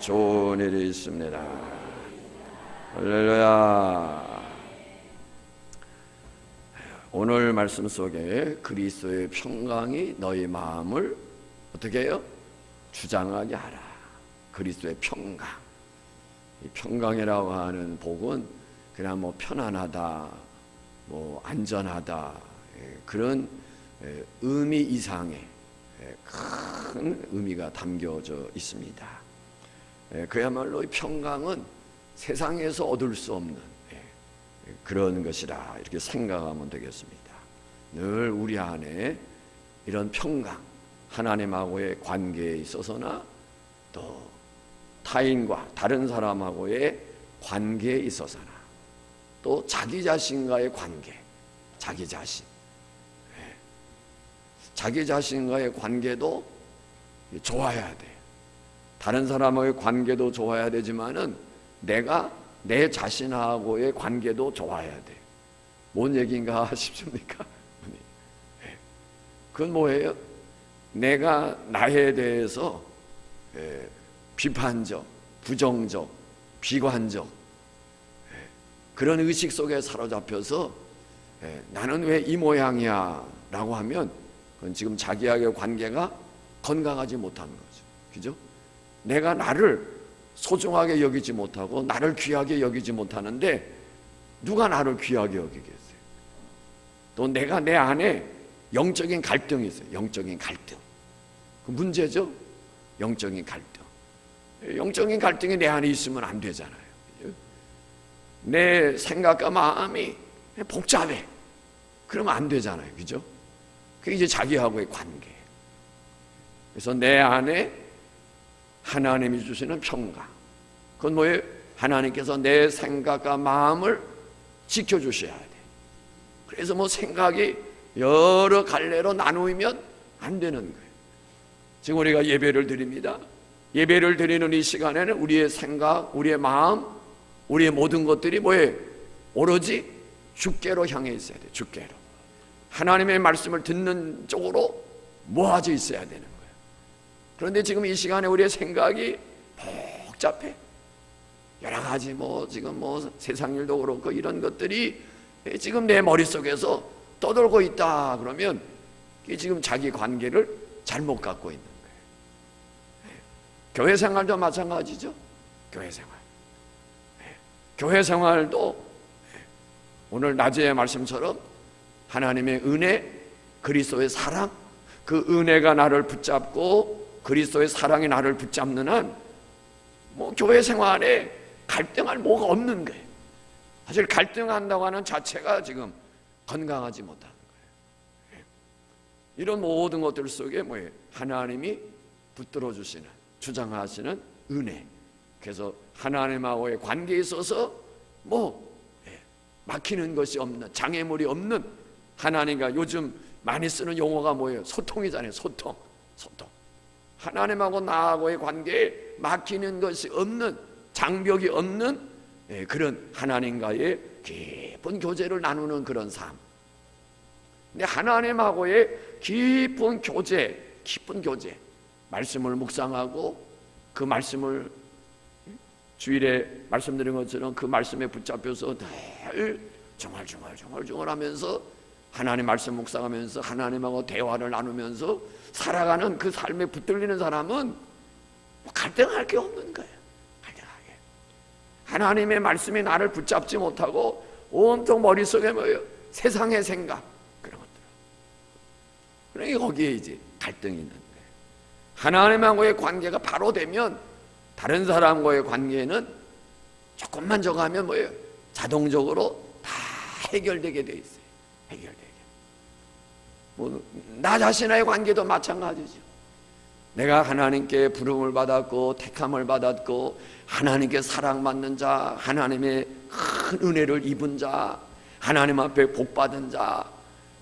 좋은 일이 있습니다. 할렐루야. 오늘 말씀 속에 그리스도의 평강이 너희 마음을 어떻게 해요? 주장하게 하라. 그리스도의 평강. 이 평강이라고 하는 복은 그냥 뭐 편안하다, 뭐 안전하다, 그런 의미 이상의 큰 의미가 담겨져 있습니다. 그야말로 평강은 세상에서 얻을 수 없는 그런 것이라 이렇게 생각하면 되겠습니다. 늘 우리 안에 이런 평강, 하나님하고의 관계에 있어서나 또 타인과 다른 사람하고의 관계에 있어서나 또 자기 자신과의 관계, 자기 자신과의 관계도 좋아야 돼. 다른 사람과의 관계도 좋아야 되지만은 내가 내 자신하고의 관계도 좋아야 돼. 뭔 얘기인가 싶습니까? 그건 뭐예요? 내가 나에 대해서 비판적, 부정적, 비관적 그런 의식 속에 사로잡혀서 나는 왜 이 모양이야 라고 하면 그건 지금 자기와의 관계가 건강하지 못하는 거죠. 그죠? 내가 나를 소중하게 여기지 못하고 나를 귀하게 여기지 못하는데 누가 나를 귀하게 여기겠어요? 또 내가 내 안에 영적인 갈등이 있어요. 영적인 갈등. 그 문제죠? 영적인 갈등. 영적인 갈등이 내 안에 있으면 안 되잖아요. 그죠? 내 생각과 마음이 복잡해. 그러면 안 되잖아요. 그죠? 그게 이제 자기하고의 관계. 그래서 내 안에 하나님이 주시는 평강. 그건 뭐예요? 하나님께서 내 생각과 마음을 지켜주셔야 돼. 그래서 뭐 생각이 여러 갈래로 나누면 안 되는 거예요. 지금 우리가 예배를 드립니다. 예배를 드리는 이 시간에는 우리의 생각, 우리의 마음, 우리의 모든 것들이 뭐예요? 오로지 주께로 향해 있어야 돼. 주께로. 하나님의 말씀을 듣는 쪽으로 모아져 있어야 되는 거예요. 그런데 지금 이 시간에 우리의 생각이 복잡해. 여러 가지 지금 세상 일도 그렇고 이런 것들이 지금 내 머릿속에서 떠돌고 있다 그러면 지금 자기 관계를 잘못 갖고 있는 거예요. 교회 생활도 마찬가지죠. 교회 생활. 교회 생활도 오늘 낮의 말씀처럼 하나님의 은혜, 그리스도의 사랑, 그 은혜가 나를 붙잡고 그리스도의 사랑이 나를 붙잡는 한 교회 생활에 갈등할 뭐가 없는 거예요. 사실 갈등한다고 하는 자체가 지금 건강하지 못하는 거예요. 이런 모든 것들 속에 뭐예요? 하나님이 붙들어 주시는, 주장하시는 은혜. 그래서 하나님하고의 관계에 있어서 막히는 것이 없는, 장애물이 없는 하나님과 요즘 많이 쓰는 용어가 뭐예요? 소통이잖아요. 소통. 하나님하고 나하고의 관계에 막히는 것이 없는, 장벽이 없는 그런 하나님과의 깊은 교제를 나누는 그런 삶. 근데 하나님하고의 깊은 교제, 말씀을 묵상하고 그 말씀을 주일에 말씀드린 것처럼 그 말씀에 붙잡혀서 늘 중얼중얼하면서 하나님 말씀 묵상하면서 하나님하고 대화를 나누면서 살아가는 그 삶에 붙들리는 사람은 갈등할 게 없는 거예요. 갈등하게. 하나님의 말씀이 나를 붙잡지 못하고 온통 머릿속에 뭐예요? 세상의 생각 그런 것들. 그러니까 거기에 이제 갈등이 있는 거예요. 하나님하고의 관계가 바로 되면 다른 사람과의 관계는 조금만 저거 하면 뭐예요? 자동적으로 다 해결되게 돼 있어요. 해결되게. 나 자신과의 관계도 마찬가지죠. 내가 하나님께 부름을 받았고 택함을 받았고 하나님께 사랑받는 자, 하나님의 큰 은혜를 입은 자, 하나님 앞에 복받은 자,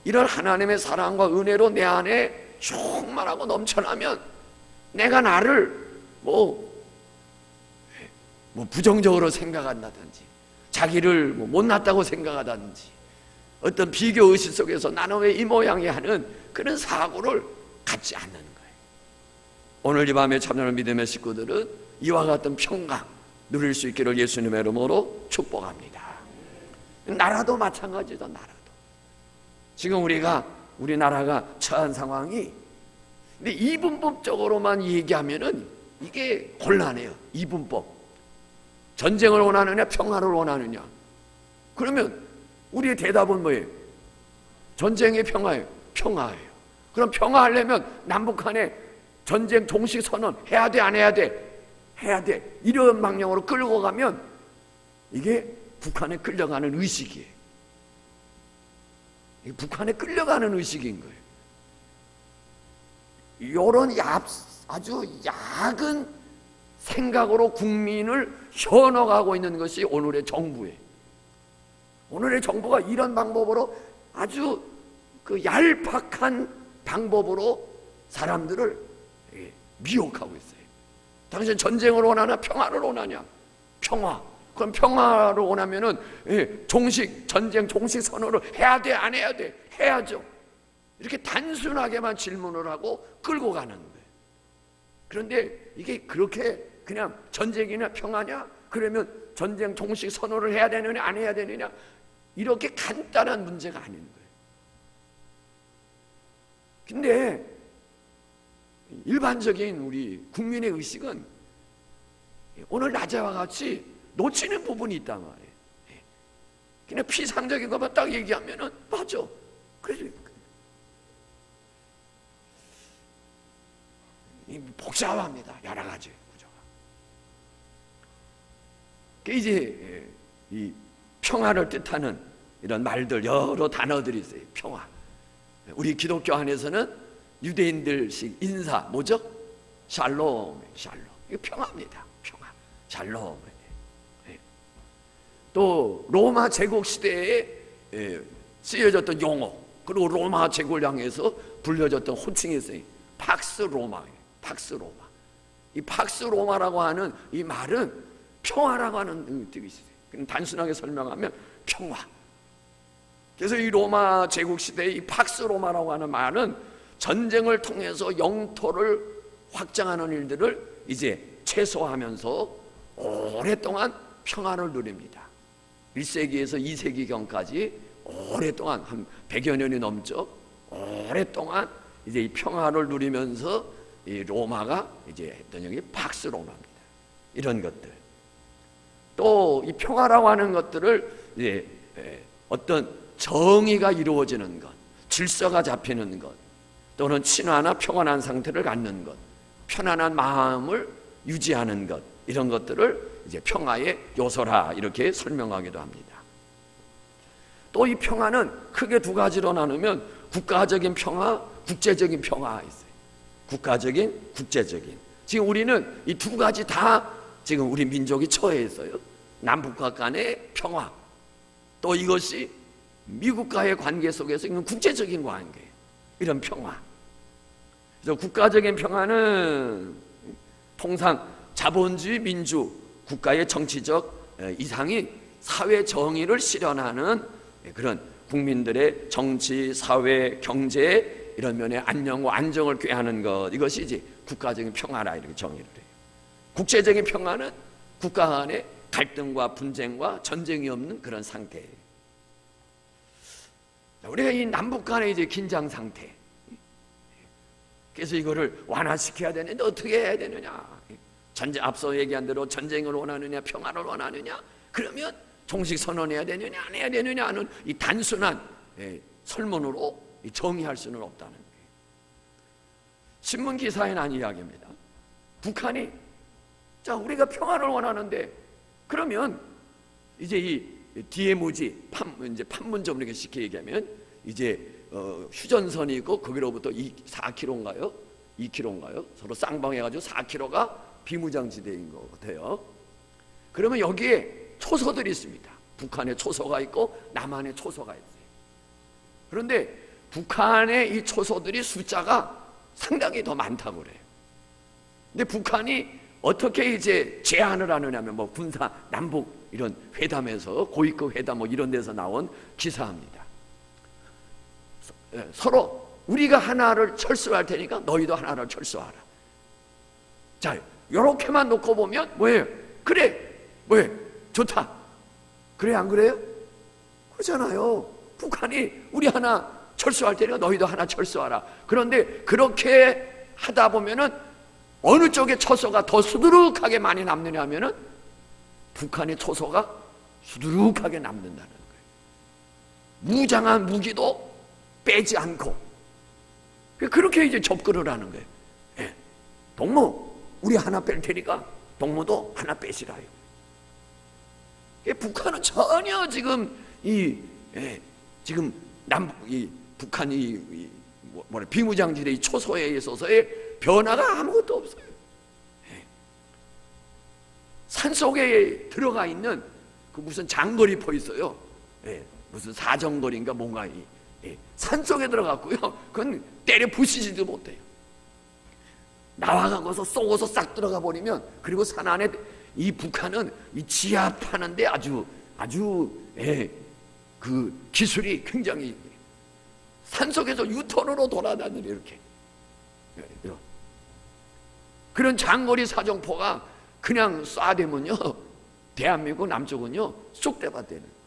이런 하나님의 사랑과 은혜로 내 안에 충만하고 넘쳐나면 내가 나를 부정적으로 생각한다든지 자기를 못났다고 생각하다든지 어떤 비교의식 속에서 나는 왜 이 모양이 하는 그런 사고를 갖지 않는 거예요. 오늘 이 밤에 참여하는 믿음의 식구들은 이와 같은 평강 누릴 수 있기를 예수님의 이름으로 축복합니다. 나라도 마찬가지다. 나라도 지금 우리나라가 처한 상황이, 근데 이분법적으로만 얘기하면은 이게 곤란해요. 이분법. 전쟁을 원하느냐 평화를 원하느냐. 그러면 우리의 대답은 뭐예요? 전쟁의 평화예요. 평화예요. 그럼 평화하려면 남북한에 전쟁 종식 선언 해야 돼, 안 해야 돼? 해야 돼. 이런 방향으로 끌고 가면 이게 북한에 끌려가는 의식이에요. 이게 북한에 끌려가는 의식인 거예요. 이런 아주 야근 생각으로 국민을 현혹하고 있는 것이 오늘의 정부예요. 오늘의 정부가 이런 방법으로 아주 그 얄팍한 방법으로 사람들을 미혹하고 있어요. 당신 전쟁을 원하나 평화를 원하냐? 평화. 그럼 평화를 원하면은 전쟁 종식 선언을 해야 돼, 안 해야 돼? 해야죠. 이렇게 단순하게만 질문을 하고 끌고 가는 거예요. 그런데 이게 그렇게 그냥 전쟁이냐 평화냐? 그러면 전쟁 종식 선언을 해야 되느냐 안 해야 되느냐? 이렇게 간단한 문제가 아닌 거예요. 근데 일반적인 우리 국민의 의식은 오늘 낮에와 같이 놓치는 부분이 있단 말이에요. 그냥 피상적인 것만 딱 얘기하면은 맞아. 그래서 복잡합니다. 여러 가지 구조가. 이제 이 평화를 뜻하는 이런 말들, 여러 단어들이 있어요. 평화. 우리 기독교 안에서는 유대인들식 인사 뭐죠? 샬롬, 샬롬. 이거 평화입니다. 평화, 샬롬. 또 로마 제국 시대에 쓰여졌던 용어, 그리고 로마 제국을 향해서 불려졌던 호칭이 있어요. 팍스 로마예요. 팍스 로마. 이 팍스 로마라고 하는 이 말은 평화라고 하는 뜻이 있어요. 단순하게 설명하면 평화. 그래서 이 로마 제국 시대의 이 팍스 로마라고 하는 말은 전쟁을 통해서 영토를 확장하는 일들을 이제 최소화하면서 오랫동안 평화를 누립니다. 1세기에서 2세기경까지 오랫동안 한 100여 년이 넘죠. 오랫동안 이제 이 평화를 누리면서 이 로마가 이제 했던 여기 팍스 로마입니다. 이런 것들. 또 이 평화라고 하는 것들을 이제 어떤 정의가 이루어지는 것, 질서가 잡히는 것, 또는 친화나 평안한 상태를 갖는 것, 편안한 마음을 유지하는 것, 이런 것들을 이제 평화의 요소라 이렇게 설명하기도 합니다. 또 이 평화는 크게 두 가지로 나누면 국가적인 평화, 국제적인 평화가 있어요. 국가적인, 국제적인. 지금 우리는 이 두 가지 다 지금 우리 민족이 처해 있어요. 남북과 간의 평화, 또 이것이 미국과의 관계 속에서 있는 국제적인 관계, 이런 평화. 그래서 국가적인 평화는 통상 자본주의 민주 국가의 정치적 이상이 사회 정의를 실현하는 그런 국민들의 정치, 사회, 경제 이런 면의 안녕과 안정을 꾀하는 것, 이것이 이제 국가적인 평화라 이렇게 정의를 해요. 국제적인 평화는 국가 간의 갈등과 분쟁과 전쟁이 없는 그런 상태예요. 우리가 이 남북 간의 이제 긴장 상태, 그래서 이거를 완화시켜야 되는데 어떻게 해야 되느냐? 앞서 얘기한 대로 전쟁을 원하느냐 평화를 원하느냐, 그러면 종식 선언해야 되느냐 안 해야 되느냐 하는 이 단순한 설문으로 정의할 수는 없다는 거예요. 신문 기사에 난 이야기입니다. 북한이 자 우리가 평화를 원하는데 그러면 이제 이 DMZ 이제 판문점 이렇게 쉽게 얘기하면 이제 휴전선이 있고 거기로부터 4km인가요? 2km인가요? 서로 쌍방해가지고 4km가 비무장지대인 것 같아요. 그러면 여기에 초소들이 있습니다. 북한의 초소가 있고 남한의 초소가 있어요. 그런데 북한의 이 초소들이 숫자가 상당히 더 많다고 그래요. 근데 북한이 어떻게 이제 제안을 하느냐면 뭐 군사 남북 이런 회담에서 고위급 회담 뭐 이런 데서 나온 기사입니다. 서로 우리가 하나를 철수할 테니까 너희도 하나를 철수하라. 자, 요렇게만 놓고 보면 뭐예요? 그래, 뭐예요? 좋다. 그래, 안 그래요? 그렇잖아요. 북한이 우리 하나 철수할 때니까 너희도 하나 철수하라. 그런데 그렇게 하다 보면은 어느 쪽에 초소가 더 수두룩하게 많이 남느냐 하면은 북한의 초소가 수두룩하게 남는다는 거예요. 무장한 무기도 빼지 않고 그렇게 이제 접근을 하는 거예요. 예. 동무 우리 하나 뺄 테니까 동무도 하나 빼시라요. 북한은 전혀 지금 지금 북한이 비무장지대 초소에 있어서의 변화가 아무것도 없어요. 산 속에 들어가 있는 그 무슨 장거리 포 있어요. 무슨 사정거리인가 뭔가 산 속에 들어갔고요. 그건 때려 부시지도 못해요. 나와가고서 쏘고서 싹 들어가 버리면 그리고 산 안에 이 북한은 이 지압하는데 아주 그 기술이 굉장히 산속에서 유턴으로 돌아다니는 이렇게 그런 장거리 사정포가 그냥 쏴대면요 대한민국 남쪽은요 쑥대밭 되는 거예요.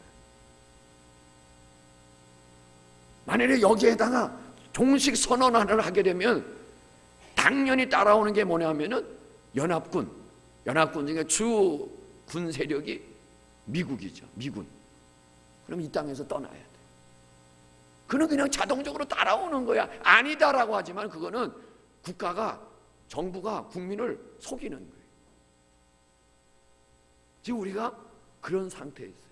만약에 여기에다가 종식 선언을 하게 되면 당연히 따라오는 게 뭐냐면은 연합군 중에 주 군 세력이 미국이죠. 미군. 그럼 이 땅에서 떠나야 돼. 그는 그냥 자동적으로 따라오는 거야. 아니다라고 하지만 그거는 정부가 국민을 속이는 거예요. 지금 우리가 그런 상태에 있어요.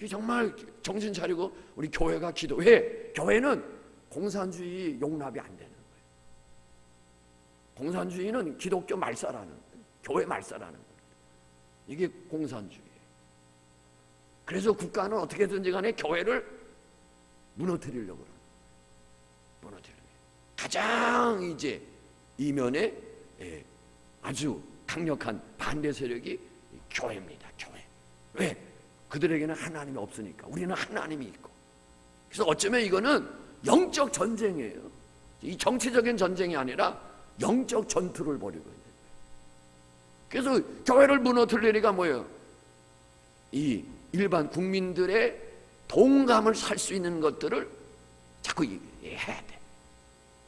정말 정신 차리고 우리 교회가 기도해. 교회는 공산주의 용납이 안 되는 거예요. 공산주의는 기독교 말살하는 거예요. 교회 말살하는 거예요. 이게 공산주의예요. 그래서 국가는 어떻게든지 간에 교회를 무너뜨리려고 합니다. 무너뜨리려고. 가장 이제 이면에 아주 강력한 반대 세력이 교회입니다. 교회. 왜? 그들에게는 하나님이 없으니까. 우리는 하나님이 있고. 그래서 어쩌면 이거는 영적 전쟁이에요. 이 정치적인 전쟁이 아니라 영적 전투를 벌이고 있는 거예요. 그래서 교회를 무너뜨리니까 뭐예요? 이 일반 국민들의 동감을 살 수 있는 것들을 자꾸 해야 돼.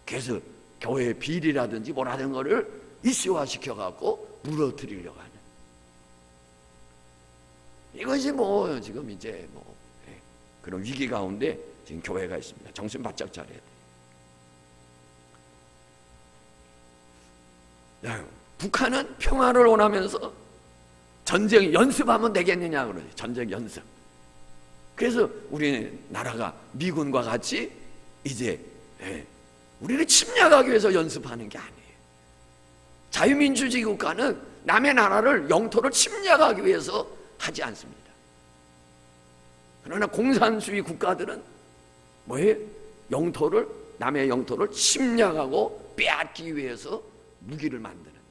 그래서 교회 비리라든지 뭐라든 거를 이슈화 시켜갖고 무너뜨리려고 하는. 이것이 지금 이제 그런 위기 가운데 지금 교회가 있습니다. 정신 바짝 차려야 돼. 북한은 평화를 원하면서 전쟁 연습하면 되겠느냐 그러지. 전쟁 연습. 그래서 우리나라가 미군과 같이 이제 우리를 침략하기 위해서 연습하는 게 아니에요. 자유민주주의 국가는 남의 나라를 영토를 침략하기 위해서 하지 않습니다. 그러나 공산주의 국가들은 뭐예요? 남의 영토를 침략하고 빼앗기 위해서 무기를 만드는 거예요.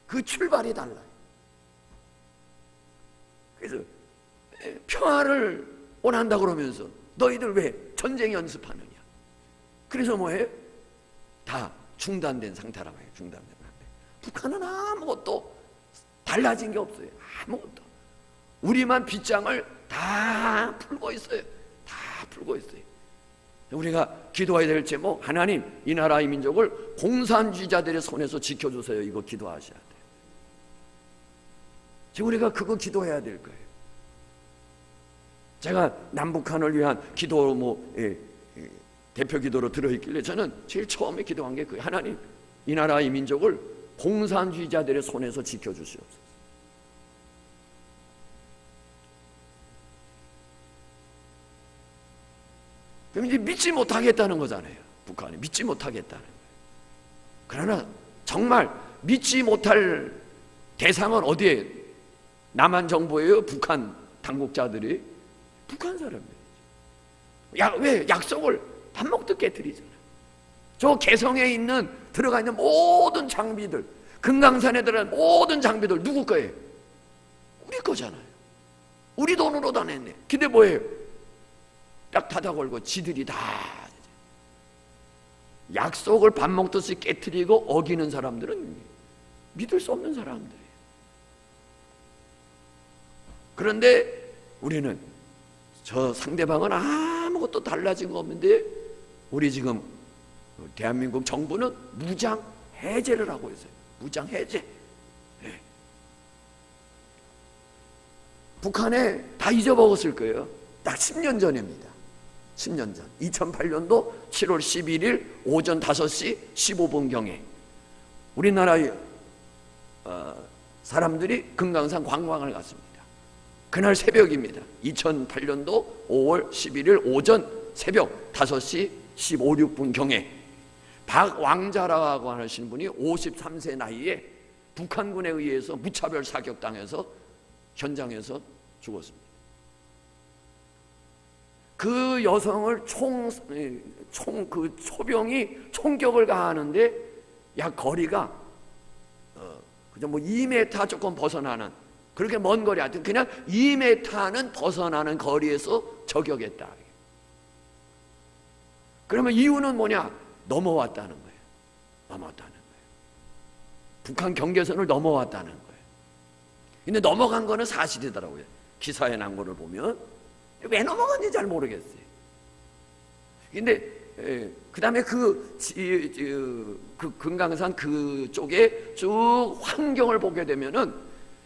그 출발이 달라요. 그래서 평화를 원한다 그러면서 너희들 왜 전쟁 연습하느냐? 그래서 뭐예요? 다 중단된 상태라고 해요. 중단된 상태. 북한은 아무것도 달라진 게 없어요. 아무것도. 우리만 빗장을 다 풀고 있어요. 다 풀고 있어요. 우리가 기도해야 될 제목, 하나님 이 나라 이 민족을 공산주의자들의 손에서 지켜주세요. 이거 기도하셔야 돼요. 지금 우리가 그거 기도해야 될 거예요. 제가 남북한을 위한 기도 대표 기도로 들어있길래 저는 제일 처음에 기도한 게 그거예요. 하나님 이 나라 이 민족을 공산주의자들의 손에서 지켜주시옵소서. 그럼 이제 믿지 못하겠다는 거잖아요. 북한이 믿지 못하겠다는 거예요. 그러나 정말 믿지 못할 대상은 어디에? 남한 정부예요? 북한 당국자들이? 북한 사람들이죠. 왜? 약속을 밥 먹듯 깨뜨리잖아요. 저 개성에 들어가 있는 모든 장비들, 금강산에 들어간 모든 장비들 누구 거예요? 우리 거잖아요. 우리 돈으로 다 냈네. 근데 뭐예요? 딱 닫아 걸고 지들이 다 약속을 밥 먹듯이 깨트리고 어기는 사람들은 믿을 수 없는 사람들이에요. 그런데 우리는 저 상대방은 아무것도 달라진 거 없는데 우리 지금 대한민국 정부는 무장 해제를 하고 있어요. 무장 해제. 네. 북한에 다 잊어먹었을 거예요. 딱 10년 전입니다. 10년 전 2008년도 7월 11일 오전 5시 15분경에 우리나라 사람들이 금강산 관광을 갔습니다. 그날 새벽입니다. 2008년도 5월 11일 오전 새벽 5시 15, 6분경에 박왕자라고 하시는 분이 53세 나이에 북한군에 의해서 무차별 사격당해서 현장에서 죽었습니다. 그 여성을 그 초병이 총격을 가하는데 약 거리가 그냥 뭐 2m 조금 벗어나는, 그렇게 먼 거리, 하여튼 그냥 2m는 벗어나는 거리에서 저격했다. 그러면 이유는 뭐냐? 넘어왔다는 거예요. 넘어왔다는 거예요. 북한 경계선을 넘어왔다는 거예요. 근데 넘어간 거는 사실이더라고요. 기사에 난 거를 보면. 왜 넘어갔는지 잘 모르겠어요. 근데 그 다음에 그 금강산 그쪽에 쭉 환경을 보게 되면은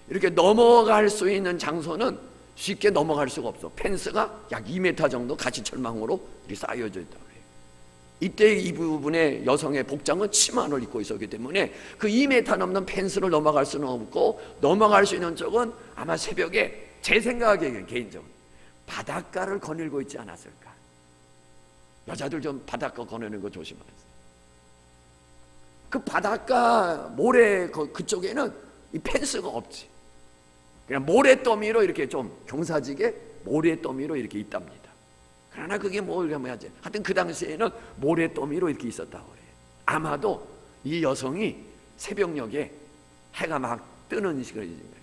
이렇게 넘어갈 수 있는 장소는 쉽게 넘어갈 수가 없어. 펜스가 약 2m 정도 가시철망으로 이렇게 쌓여져 있다고 해요. 이때 이 부분에 여성의 복장은 치마를 입고 있었기 때문에 그 2m 넘는 펜스를 넘어갈 수는 없고, 넘어갈 수 있는 쪽은 아마 새벽에, 제 생각에 개인적으로 바닷가를 거닐고 있지 않았을까. 여자들 좀 바닷가 거니는 거 조심하세요. 그 바닷가 모래 그쪽에는 이 펜스가 없지. 그냥 모래더미로 이렇게 좀 경사지게 모래더미로 이렇게 있답니다. 그러나 그게 뭐야지. 하여튼 그 당시에는 모래더미로 이렇게 있었다고 그래요. 아마도 이 여성이 새벽녘에 해가 막 뜨는 시간이죠.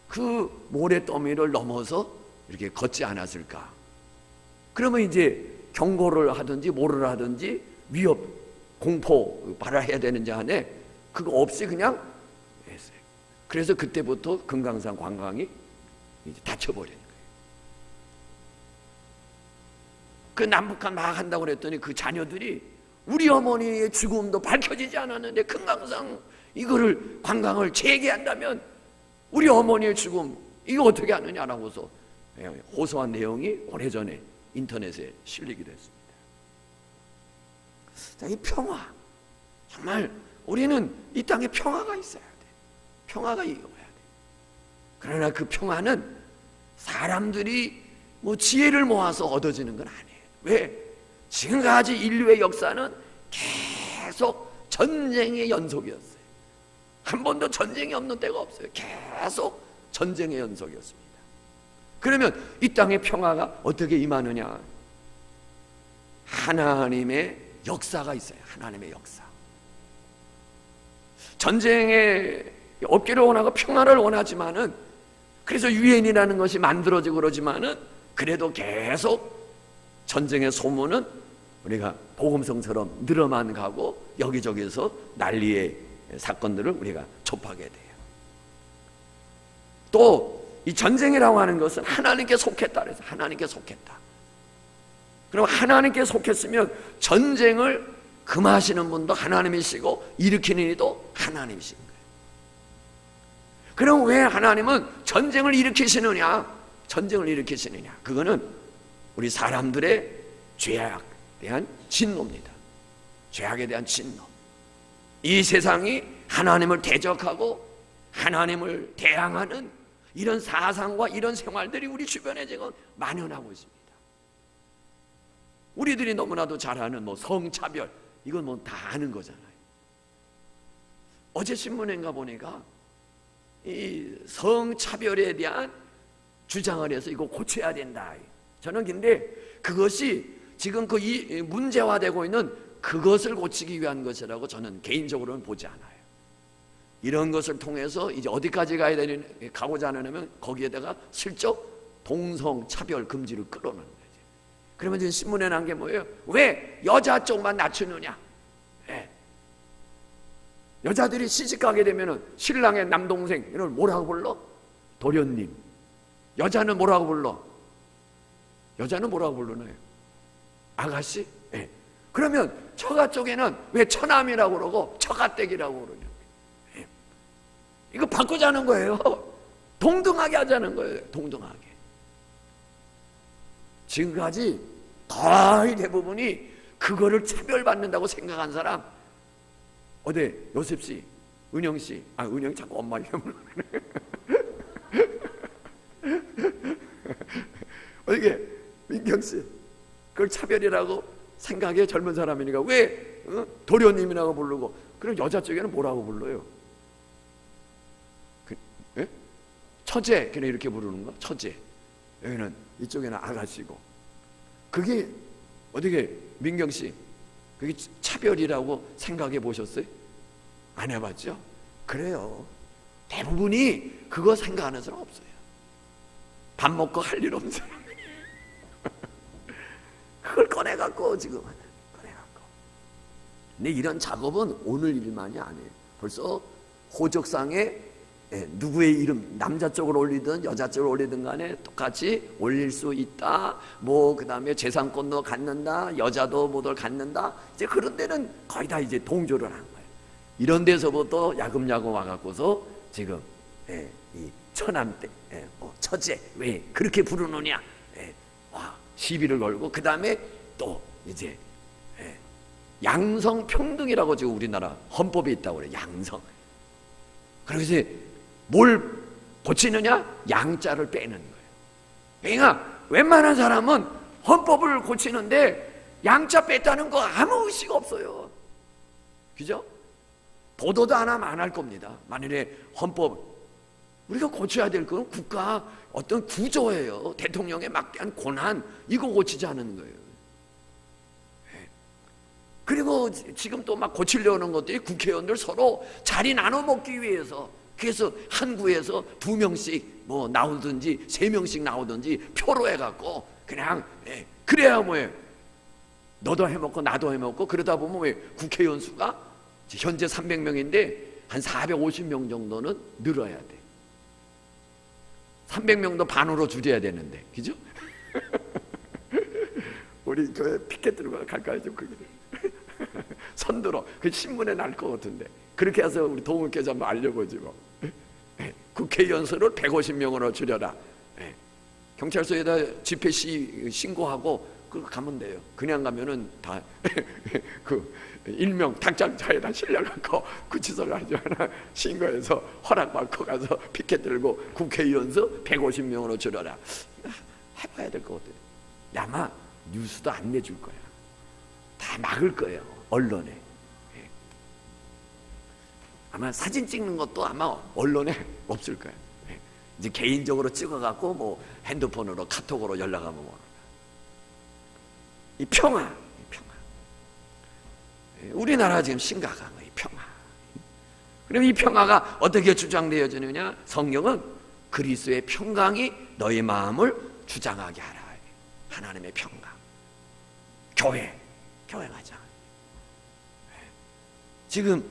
그 모래더미를 넘어서 이렇게 걷지 않았을까. 그러면 이제 경고를 하든지 뭐를 하든지 위협, 공포 발휘해야 되는지 안에 그거 없이 그냥 했어요. 그래서 그때부터 금강산 관광이 이제 닫혀버린 거예요. 그 남북한 막 한다고 그랬더니 그 자녀들이 우리 어머니의 죽음도 밝혀지지 않았는데 금강산 이거를 관광을 재개한다면 우리 어머니의 죽음 이거 어떻게 하느냐라고서 호소한 내용이 오래전에 인터넷에 실리기도 했습니다. 자, 이 평화, 정말 우리는 이 땅에 평화가 있어야 돼. 평화가 이어야 돼. 그러나 그 평화는 사람들이 뭐 지혜를 모아서 얻어지는 건 아니에요. 왜? 지금까지 인류의 역사는 계속 전쟁의 연속이었어요. 한 번도 전쟁이 없는 때가 없어요. 계속 전쟁의 연속이었습니다. 그러면 이 땅의 평화가 어떻게 임하느냐? 하나님의 역사가 있어요. 하나님의 역사. 전쟁에 없기를 원하고 평화를 원하지만은, 그래서 유엔이라는 것이 만들어지고 그러지만은, 그래도 계속 전쟁의 소문은 우리가 복음성처럼 늘어만 가고 여기저기서 난리의 사건들을 우리가 접하게 돼요. 또 이 전쟁이라고 하는 것은 하나님께 속했다 그래서 하나님께 속했다. 그럼 하나님께 속했으면 전쟁을 금하시는 분도 하나님이시고 일으키는 이도 하나님이신 거예요. 그럼 왜 하나님은 전쟁을 일으키시느냐? 전쟁을 일으키시느냐? 그거는 우리 사람들의 죄악에 대한 진노입니다. 죄악에 대한 진노. 이 세상이 하나님을 대적하고 하나님을 대항하는 이런 사상과 이런 생활들이 우리 주변에 지금 만연하고 있습니다. 우리들이 너무나도 잘 아는 뭐 성차별, 이건 뭐 다 아는 거잖아요. 어제 신문인가 보니까 이 성차별에 대한 주장을 해서 이거 고쳐야 된다. 저는 근데 그것이 지금 그 문제화되고 있는 그것을 고치기 위한 것이라고 저는 개인적으로는 보지 않아요. 이런 것을 통해서 이제 어디까지 가고자 하냐면 거기에다가 슬쩍 동성차별 금지를 끌어넣는 거죠. 그러면 지금 신문에 난 게 뭐예요? 왜 여자 쪽만 낮추느냐? 예. 여자들이 시집가게 되면은 신랑의 남동생 이걸 뭐라고 불러? 도련님. 여자는 뭐라고 불러? 여자는 뭐라고 부르나요? 아가씨? 예. 그러면 처가 쪽에는 왜 처남이라고 그러고 처가댁이라고 그러냐? 예. 이거 바꾸자는 거예요. 동등하게 하자는 거예요. 동등하게. 지금까지 거의 대부분이 그거를 차별받는다고 생각한 사람, 어디 요셉씨, 은영씨, 은영 자꾸 엄마 이름을 어떻게 민경씨, 그걸 차별이라고 생각해? 젊은 사람이니까 왜 도련님이라고 부르고, 그럼 여자 쪽에는 뭐라고 불러요? 예? 처제, 그냥 이렇게 부르는 거? 처제. 여기는 이쪽에는 아가씨고. 그게 어떻게 민경씨, 그게 차별이라고 생각해 보셨어요? 안 해봤죠? 그래요. 대부분이 그거 생각하는 사람 없어요. 밥 먹고 할 일 없는 사람. 그걸 꺼내갖고 지금 꺼내갖고. 근데 이런 작업은 오늘 일만이 아니에요. 벌써 호적상에 누구의 이름, 남자 쪽으로 올리든 여자 쪽으로 올리든 간에 똑같이 올릴 수 있다. 뭐 그 다음에 재산권도 갖는다. 여자도 뭐를 갖는다. 이제 그런 데는 거의 다 이제 동조를 한 거예요. 이런 데서부터 야금야금 와갖고서 지금 이 처남댁, 처제 왜 그렇게 부르느냐? 와, 시비를 걸고, 그 다음에 또 이제 양성평등이라고 지금 우리나라 헌법에 있다고 그래요. 양성. 그래서 뭘 고치느냐? 양자를 빼는 거예요. 그러니까 웬만한 사람은 헌법을 고치는데 양자 뺐다는 거 아무 의식 없어요. 그죠? 보도도 안 하면 안 할 겁니다. 만일에 헌법, 우리가 고쳐야 될 건 국가 어떤 구조예요. 대통령에 막대한 권한, 이거 고치지 않는 거예요. 그리고 지금 또 막 고치려는 것들이 국회의원들 서로 자리 나눠 먹기 위해서, 그래서 한 구에서 2명씩 뭐 나오든지 3명씩 나오든지 표로 해갖고 그냥 그래야 뭐예요? 너도 해먹고 나도 해먹고, 그러다 보면 왜 국회의원 수가 현재 300명인데 한 450명 정도는 늘어야 돼. 300명도 반으로 줄여야 되는데, 그죠? 우리 교회 피켓 들고 갈까요? 좀 그게 선들어. 그 신문에 날 것 같은데, 그렇게 해서 우리 동문교회 한번 알려보지 뭐. 국회의원 수를 150명으로 줄여라. 경찰서에다 집회 신고하고 그 가면 돼요. 그냥 가면은 다 그 일명 당장자에다 실려갖고 구치소를 하지 않아 신고해서 허락받고 가서 피켓 들고 국회의원 수 150명으로 줄여라. 해봐야 될 것 같아요. 아마 뉴스도 안 내줄 거야. 다 막을 거예요, 언론에. 아마 사진 찍는 것도 아마 언론에 없을 거예요. 이제 개인적으로 찍어갖고 뭐 핸드폰으로 카톡으로 연락하면 뭐. 이 평화. 우리나라 지금 심각한 거예요, 평화. 그럼 이 평화가 어떻게 주장되어지느냐? 성경은 그리스도의 평강이 너희 마음을 주장하게 하라. 하나님의 평강. 교회 가자. 지금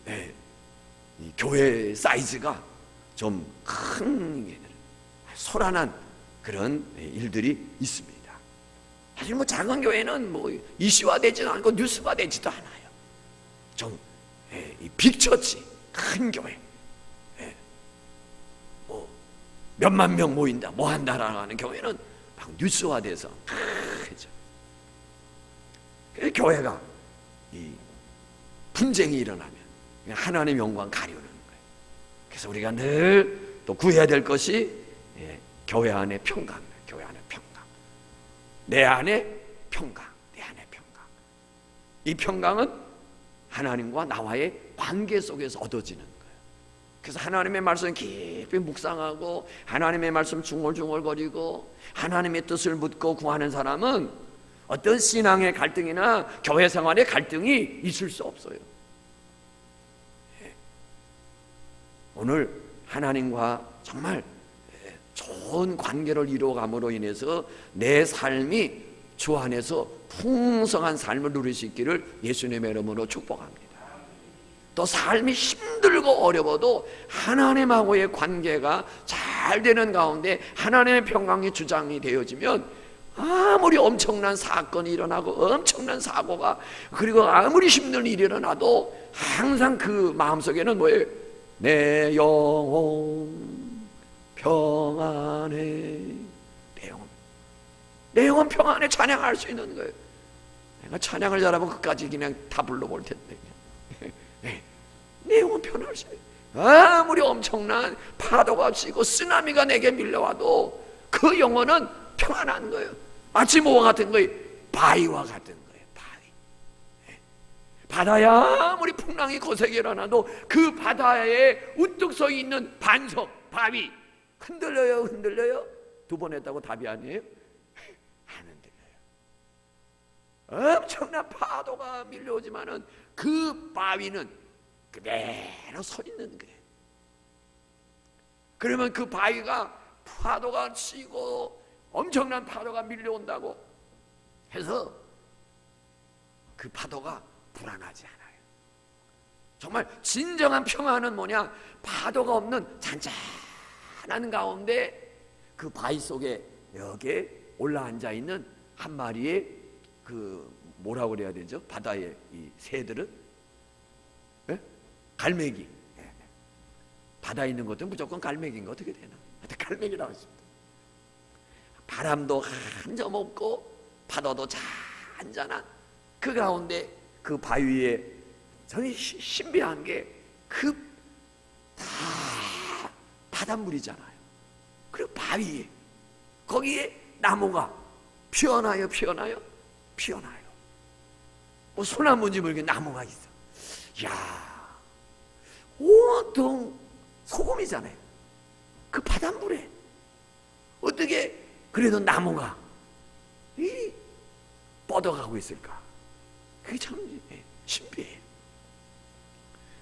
이 교회 사이즈가 좀 큰 소란한 그런 일들이 있습니다. 사실 뭐 작은 교회는 뭐 이슈화되지도 않고 뉴스화되지도 않아요. 좀 빅처치, 큰 교회, 뭐 몇만 명 모인다, 뭐 한다라고 하는 교회는 막 뉴스화돼서 크죠. 교회가 이 분쟁이 일어나면 하나님의 영광 가려는 거예요. 그래서 우리가 늘 또 구해야 될 것이 교회 안의 평강, 교회 안의 평강, 내 안의 평강, 내 안의 평강. 이 평강은 하나님과 나와의 관계 속에서 얻어지는 거예요. 그래서 하나님의 말씀 깊이 묵상하고 하나님의 말씀 중얼중얼거리고 하나님의 뜻을 묻고 구하는 사람은 어떤 신앙의 갈등이나 교회 생활의 갈등이 있을 수 없어요. 오늘 하나님과 정말 좋은 관계를 이루어감으로 인해서 내 삶이 주 안에서 풍성한 삶을 누릴 수 있기를 예수님의 이름으로 축복합니다. 또 삶이 힘들고 어려워도 하나님하고의 관계가 잘 되는 가운데 하나님의 평강이 주장이 되어지면 아무리 엄청난 사건이 일어나고 엄청난 사고가 그리고 아무리 힘든 일이 일어나도 항상 그 마음속에는 뭐예요? 내 영혼 평안해. 내 영혼 평안에 찬양할 수 있는 거예요. 내가 찬양을 잘하면 끝까지 그냥 다 불러볼 텐데. 내 영혼 평안할 수 있어요. 아무리 엄청난 파도가 치고 쓰나미가 내게 밀려와도 그 영혼은 평안한 거예요. 마치 뭐와 같은 거예요? 바위와 같은 거예요. 바위. 바다에 아무리 풍랑이 거세게 일어나도 그 바다에 우뚝 서 있는 반석, 바위 흔들려요, 흔들려요? 두 번 했다고 답이 아니에요? 안 흔들려요. 엄청난 파도가 밀려오지만은 그 바위는 그대로 서 있는 거예요. 그러면 그 바위가 파도가 치고 엄청난 파도가 밀려온다고 해서 그 파도가 불안하지 않아요. 정말 진정한 평안은 뭐냐? 파도가 없는 잔잔한 가운데 그 바위 속에 여기에 올라앉아 있는 한 마리의 그 뭐라고 그래야 되죠? 바다의 이 새들은 네? 갈매기. 바다에 있는 것들은 무조건 갈매기인가 어떻게 되나? 하여튼 갈매기라고 했습니다. 바람도 한 점 없고 파도도 잔잔한 그 가운데 그 바위에 저는 신비한 게 그 다 바닷물이잖아요. 그리고 바위에 거기에 나무가 피어나요, 피어나요, 피어나요. 뭐 소나무인지 모르게 나무가 있어. 야, 온통 소금이잖아요. 그 바닷물에 어떻게 그래도 나무가 뻗어가고 있을까? 그게 참 신비해요.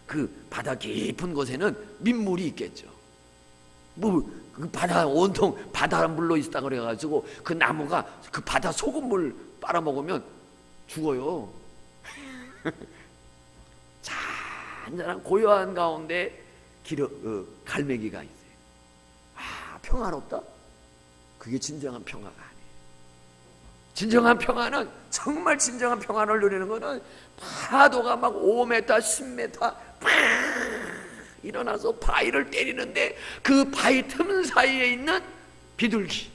그 바다 깊은 곳에는 민물이 있겠죠. 그 바다 온통 바닷물로 있다 그래가지고 그 나무가 그 바다 소금물 빨아먹으면 죽어요. 잔잔한 고요한 가운데 갈매기가 있어요. 아, 평화롭다? 그게 진정한 평화가 아니에요. 진정한 평화는, 정말 진정한 평화를 누리는 것은 파도가 막 5m, 10m 팍 일어나서 바위를 때리는데 그 바위 틈 사이에 있는 비둘기,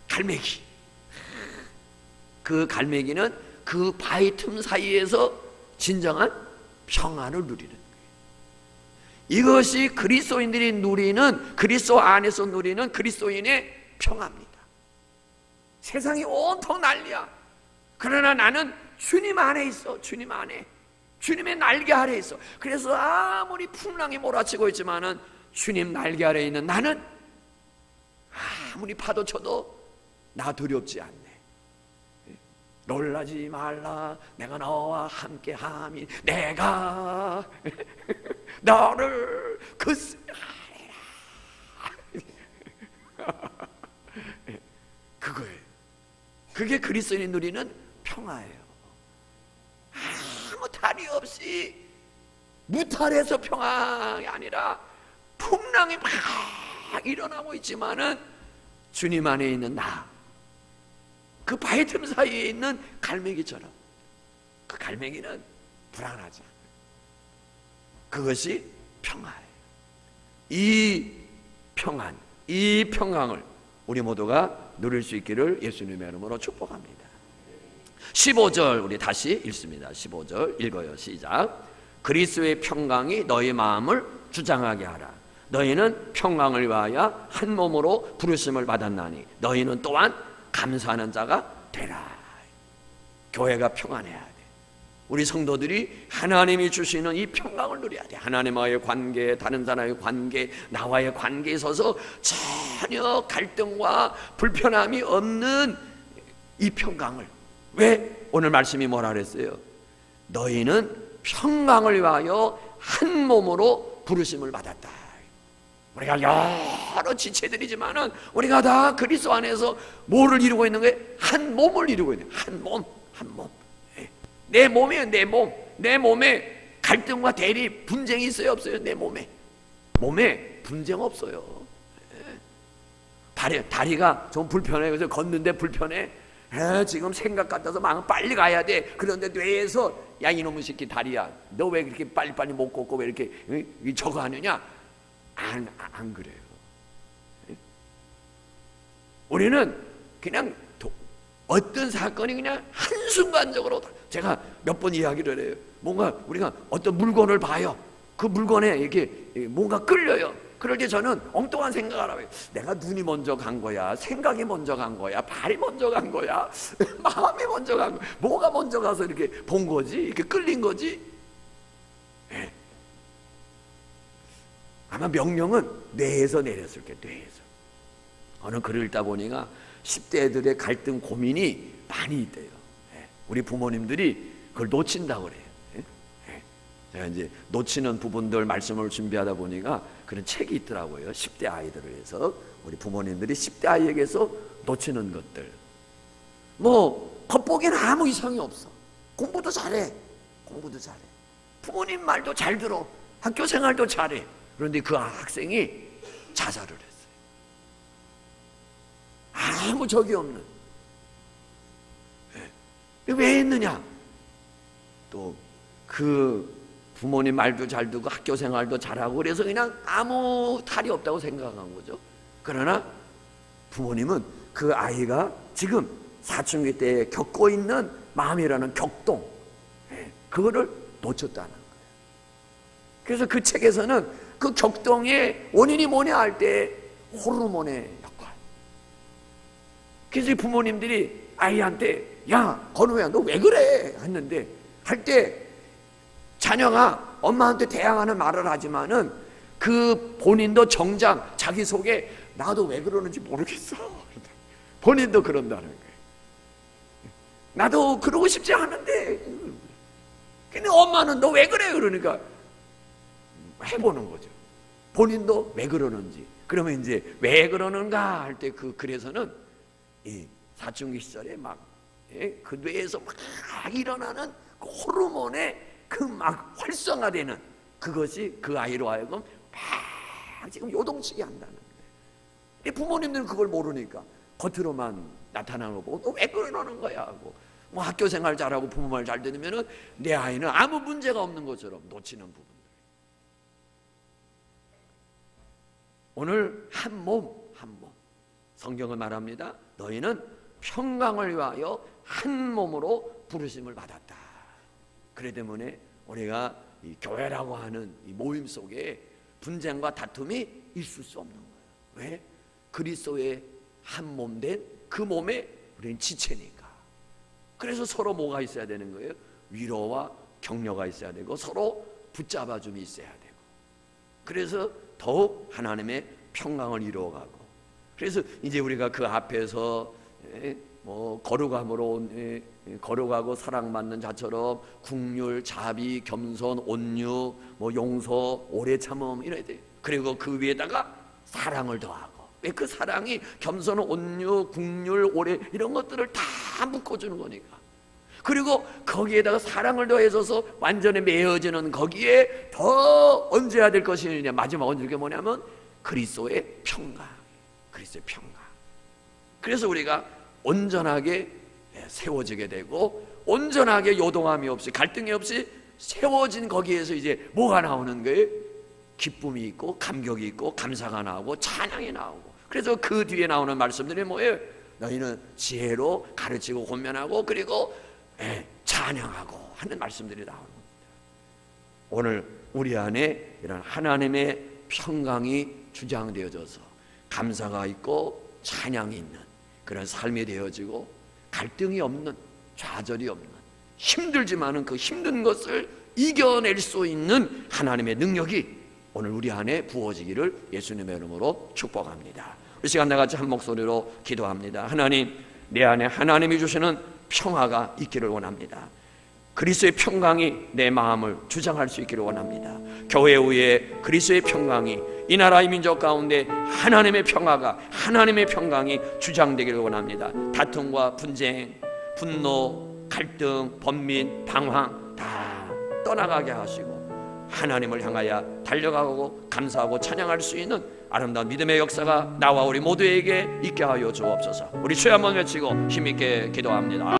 갈매기, 그 갈매기는 그 바위 틈 사이에서 진정한 평안을 누리는 거예요. 이것이 그리스도인들이 누리는, 그리스도 안에서 누리는 그리스도인의 평화입니다. 세상이 온통 난리야. 그러나 나는 주님 안에 있어. 주님 안에, 주님의 날개 아래 있어. 그래서 아무리 풍랑이 몰아치고 있지만은 주님 날개 아래 있는 나는 아무리 파도 쳐도 나 두렵지 않네. 놀라지 말라, 내가 너와 함께함이, 내가 너를 그리라. 그거예요. 그게 그리스도인이 누리는 평화예요. 아무 탈이 없이 무탈해서 평화가 아니라 풍랑이 막 일어나고 있지만은 주님 안에 있는 나, 그 바위 틈 사이에 있는 갈매기처럼, 그 갈매기는 불안하지 않아요. 그것이 평화예요. 이 평안, 이 평강을 우리 모두가 누릴 수 있기를 예수님의 이름으로 축복합니다. 15절 우리 다시 읽습니다. 15절 읽어요. 시작. 그리스도의 평강이 너희 마음을 주장하게 하라. 너희는 평강을 위하여 한 몸으로 부르심을 받았나니 너희는 또한 감사하는 자가 되라. 교회가 평안해야 돼. 우리 성도들이 하나님이 주시는 이 평강을 누려야 돼. 하나님과의 관계, 다른 사람과의 관계, 나와의 관계에 있어서 전혀 갈등과 불편함이 없는 이 평강을. 왜? 오늘 말씀이 뭐라 그랬어요? 너희는 평강을 위하여 한 몸으로 부르심을 받았다. 우리가 여러 지체들이지만은 우리가 다 그리스도 안에서 뭐를 이루고 있는 거예요? 한 몸을 이루고 있는 거예요. 한 몸, 한 몸. 내 몸이에요, 내 몸. 내 몸에 갈등과 대립, 분쟁이 있어요, 없어요? 내 몸에 분쟁 없어요. 다리가 좀 불편해. 그래서 걷는데 불편해. 지금 생각 같아서 빨리 가야 돼. 그런데 뇌에서 야 이놈의 새끼 다리야, 너 왜 그렇게 빨리빨리 못 걷고 왜 이렇게 저거 하느냐? 안 그래요. 우리는 그냥 어떤 사건이 그냥 한순간적으로, 제가 몇 번 이야기를 해요. 뭔가 우리가 어떤 물건을 봐요. 그 물건에 이렇게 뭔가 끌려요. 그럴 때 저는 엉뚱한 생각을 하고요. 내가 눈이 먼저 간 거야, 생각이 먼저 간 거야, 발이 먼저 간 거야, 마음이 먼저 간 거야, 뭐가 먼저 가서 이렇게 본 거지, 이렇게 끌린 거지? 네. 아마 명령은 뇌에서 내렸을 거예요. 뇌에서. 어느 글을 읽다 보니까 10대 애들의 갈등 고민이 많이 있대요. 네. 우리 부모님들이 그걸 놓친다고 그래요. 제가 이제 놓치는 부분들 말씀을 준비하다 보니까 그런 책이 있더라고요. 10대 아이들을 위해서. 우리 부모님들이 10대 아이에게서 놓치는 것들. 뭐 겉보기에는 아무 이상이 없어. 공부도 잘해. 부모님 말도 잘 들어. 학교 생활도 잘해. 그런데 그 학생이 자살을 했어요. 아무 적이 없는. 왜 했느냐? 또 그 부모님 말도 잘 듣고 학교 생활도 잘하고 그래서 그냥 아무 탈이 없다고 생각한 거죠. 그러나 부모님은 그 아이가 지금 사춘기 때 겪고 있는 마음이라는 격동, 그거를 놓쳤다는 거예요. 그래서 그 책에서는 그 격동의 원인이 뭐냐 할 때 호르몬의 역할. 그래서 부모님들이 아이한테 야 건우야 너 왜 그래 했는데 할 때 자녀가 엄마한테 대항하는 말을 하지만은 그 본인도 정작 자기 속에 나도 왜 그러는지 모르겠어. 본인도 그런다는 거예요. 나도 그러고 싶지 않은데 근데 엄마는 너 왜 그래 그러니까 해보는 거죠. 본인도 왜 그러는지. 그러면 이제 왜 그러는가 할 때 그 글에서는 이 사춘기 시절에 막 그 뇌에서 막 일어나는 그 호르몬의 그 막 활성화되는 그것이 그 아이로 하여금 막 지금 요동치게 한다는 거예요. 부모님들은 그걸 모르니까 겉으로만 나타나는 거 보고 너 왜 그러는 거야 하고 뭐 학교 생활 잘하고 부모 말 잘 들으면은 내 아이는 아무 문제가 없는 것처럼 놓치는 부분들. 오늘 한 몸 성경은 말합니다. 너희는 평강을 위하여 한 몸으로 부르심을 받았다. 그래 때문에 우리가 이 교회라고 하는 이 모임 속에 분쟁과 다툼이 있을 수 없는 거예요. 왜? 그리스도의 한 몸 된 그 몸에 우리는 지체니까. 그래서 서로 뭐가 있어야 되는 거예요? 위로와 격려가 있어야 되고 서로 붙잡아줌이 있어야 되고. 그래서 더욱 하나님의 평강을 이루어가고. 그래서 이제 우리가 그 앞에서 뭐 거룩함으로 거룩하고 사랑받는 자처럼 국률, 자비, 겸손, 온유, 뭐 용서, 오래 참음 이래야 돼. 그리고 그 위에다가 사랑을 더하고. 왜 그 사랑이 겸손, 온유, 국률, 오래 이런 것들을 다 묶어주는 거니까. 그리고 거기에다가 사랑을 더해줘서 완전히 매어지는 거기에 더 얹어야 될 것이 마지막 얹을 게 뭐냐면 그리스도의 평강. 그리스도의 평강. 그래서 우리가 온전하게 세워지게 되고 온전하게 요동함이 없이 갈등이 없이 세워진 거기에서 이제 뭐가 나오는 거예요? 기쁨이 있고 감격이 있고 감사가 나오고 찬양이 나오고. 그래서 그 뒤에 나오는 말씀들이 뭐예요? 너희는 지혜로 가르치고 권면하고 그리고 찬양하고 하는 말씀들이 나오는 겁니다. 오늘 우리 안에 이런 하나님의 평강이 주장되어져서 감사가 있고 찬양이 있는 그런 삶이 되어지고 갈등이 없는, 좌절이 없는, 힘들지만은 그 힘든 것을 이겨낼 수 있는 하나님의 능력이 오늘 우리 안에 부어지기를 예수님의 이름으로 축복합니다. 이 시간 나같이 한 목소리로 기도합니다. 하나님, 내 안에 하나님이 주시는 평화가 있기를 원합니다. 그리스도의 평강이 내 마음을 주장할 수 있기를 원합니다. 교회 위에 그리스도의 평강이 이 나라 이 민족 가운데 하나님의 평화가, 하나님의 평강이 주장되기를 원합니다. 다툼과 분쟁, 분노, 갈등, 번민, 방황 다 떠나가게 하시고 하나님을 향하여 달려가고 감사하고 찬양할 수 있는 아름다운 믿음의 역사가 나와 우리 모두에게 있게 하여 주옵소서. 우리 주여 한번 외치고 힘있게 기도합니다.